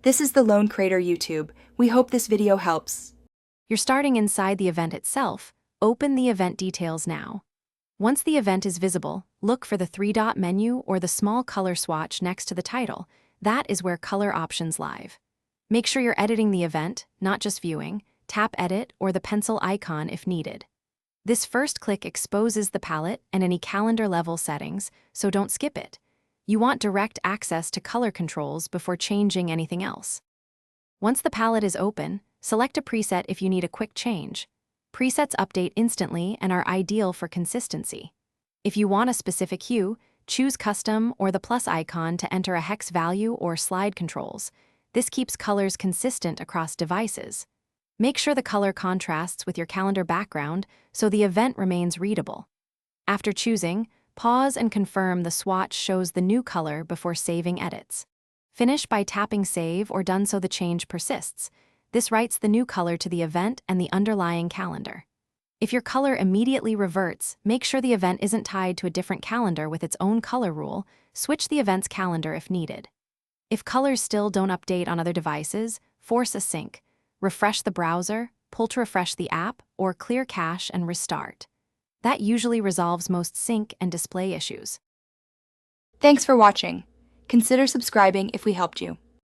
This is the Lone Crater YouTube. We hope this video helps. You're starting inside the event itself. Open the event details now. Once the event is visible, look for the three-dot menu or the small color swatch next to the title. That is where color options live. Make sure you're editing the event, not just viewing. Tap Edit or the pencil icon if needed. This first click exposes the palette and any calendar level settings, so don't skip it. You want direct access to color controls before changing anything else. Once the palette is open, select a preset if you need a quick change. Presets update instantly and are ideal for consistency. If you want a specific hue, choose Custom or the plus icon to enter a hex value or slide controls. This keeps colors consistent across devices. Make sure the color contrasts with your calendar background so the event remains readable. After choosing, pause and confirm the swatch shows the new color before saving edits. Finish by tapping Save or done so the change persists. This writes the new color to the event and the underlying calendar. If your color immediately reverts, make sure the event isn't tied to a different calendar with its own color rule. Switch the event's calendar if needed. If colors still don't update on other devices, force a sync. Refresh the browser, pull to refresh the app, or clear cache and restart. That usually resolves most sync and display issues. Thanks for watching. Consider subscribing if we helped you.